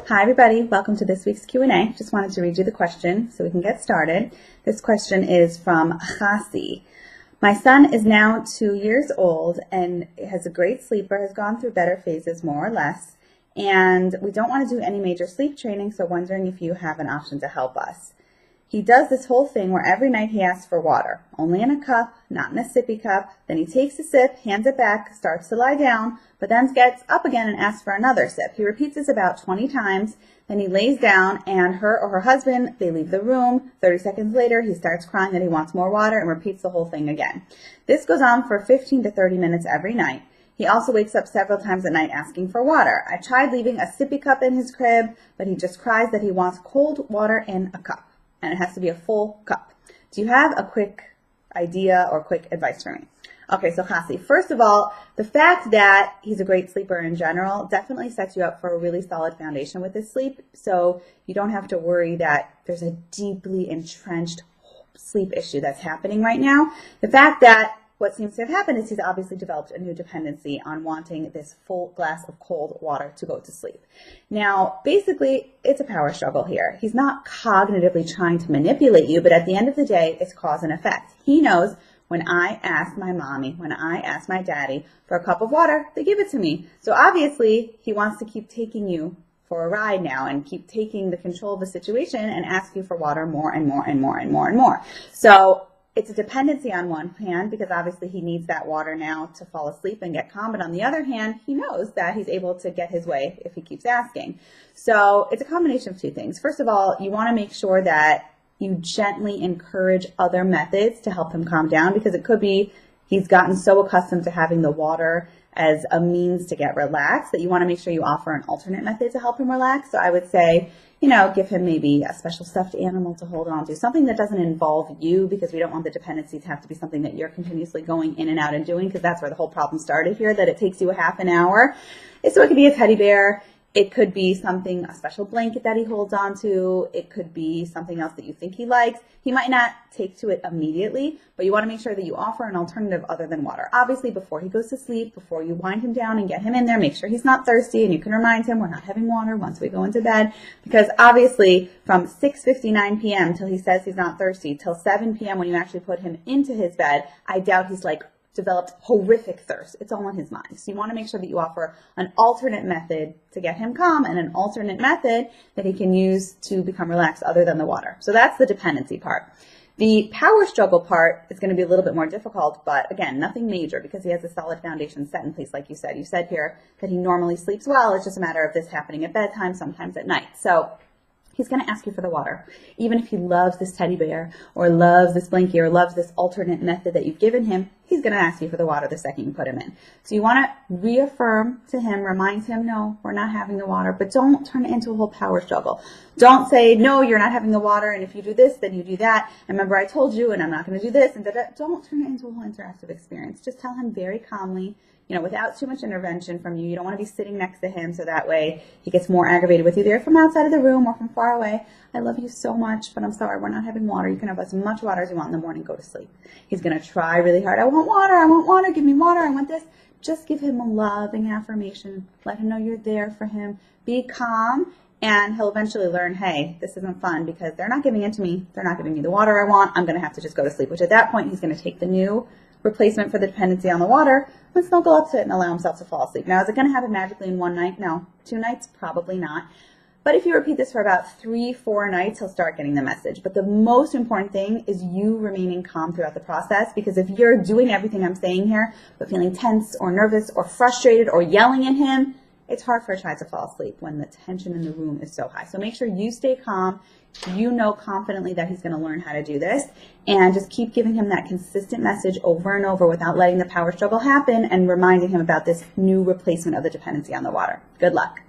Hi everybody, welcome to this week's Q&A. Just wanted to read you the question so we can get started. This question is from Chasi. My son is now 2 years old and has a great sleeper, has gone through better phases more or less, and we don't want to do any major sleep training, so wondering if you have an option to help us. He does this whole thing where every night he asks for water, only in a cup, not in a sippy cup. Then he takes a sip, hands it back, starts to lie down, but then gets up again and asks for another sip. He repeats this about 20 times. Then he lays down and her or her husband, they leave the room. 30 seconds later, he starts crying that he wants more water and repeats the whole thing again. This goes on for 15 to 30 minutes every night. He also wakes up several times at night asking for water. I tried leaving a sippy cup in his crib, but he just cries that he wants cold water in a cup. And it has to be a full cup. Do you have a quick idea or quick advice for me? Okay, so Chasi, first of all, the fact that he's a great sleeper in general definitely sets you up for a really solid foundation with his sleep. So you don't have to worry that there's a deeply entrenched sleep issue that's happening right now. The fact that what seems to have happened is he's obviously developed a new dependency on wanting this full glass of cold water to go to sleep. Now, basically, it's a power struggle here. He's not cognitively trying to manipulate you, but at the end of the day, it's cause and effect. He knows when I ask my mommy, when I ask my daddy for a cup of water, they give it to me. So obviously, he wants to keep taking you for a ride now and keep taking the control of the situation and ask you for water more and more and more and more and more. So it's a dependency on one hand because obviously he needs that water now to fall asleep and get calm. But on the other hand, he knows that he's able to get his way if he keeps asking. So it's a combination of two things. First of all, you want to make sure that you gently encourage other methods to help him calm down, because it could be he's gotten so accustomed to having the water as a means to get relaxed that you want to make sure you offer an alternate method to help him relax. So I would say, give him maybe a special stuffed animal to hold on to, something that doesn't involve you, because we don't want the dependency to have to be something that you're continuously going in and out and doing, because that's where the whole problem started here, that it takes you a half an hour. So it could be a teddy bear. It could be something, a special blanket that he holds on to. It could be something else that you think he likes. He might not take to it immediately, but you want to make sure that you offer an alternative other than water. Obviously, before he goes to sleep, before you wind him down and get him in there, make sure he's not thirsty, and you can remind him we're not having water once we go into bed, because obviously from 6:59 p.m. till he says he's not thirsty, till 7 p.m. when you actually put him into his bed, I doubt he's developed horrific thirst. It's all in his mind. So you want to make sure that you offer an alternate method to get him calm and an alternate method that he can use to become relaxed other than the water. So that's the dependency part. The power struggle part is going to be a little bit more difficult, but again, nothing major because he has a solid foundation set in place, like you said. You said here that he normally sleeps well. It's just a matter of this happening at bedtime, sometimes at night. So he's going to ask you for the water. Even if he loves this teddy bear or loves this blanket or loves this alternate method that you've given him, he's going to ask you for the water the second you put him in. So you want to reaffirm to him, remind him, no, we're not having the water, but don't turn it into a whole power struggle. Don't say, no, you're not having the water, and if you do this, then you do that. And remember, I told you, and I'm not going to do this, and da-da. Don't turn it into a whole interactive experience. Just tell him very calmly, without too much intervention from you. You don't want to be sitting next to him so that way he gets more aggravated with you there from outside of the room or from far away. I love you so much, but I'm sorry, we're not having water. You can have as much water as you want in the morning. Go to sleep. He's going to try really hard. I want water, give me water, I want this. Just give him a loving affirmation. Let him know you're there for him. Be calm, and he'll eventually learn, hey, this isn't fun because they're not giving it to me. They're not giving me the water I want. I'm going to have to just go to sleep, which at that point he's going to take the new replacement for the dependency on the water and snuggle up to it and allow himself to fall asleep. Now, is it going to happen magically in one night? No. 2 nights? Probably not. But if you repeat this for about 3-4 nights, he'll start getting the message. But the most important thing is you remaining calm throughout the process, because if you're doing everything I'm saying here, but feeling tense or nervous or frustrated or yelling at him, it's hard for a child to fall asleep when the tension in the room is so high. So make sure you stay calm. You know confidently that he's going to learn how to do this, and just keep giving him that consistent message over and over without letting the power struggle happen and reminding him about this new replacement of the dependency on the water. Good luck.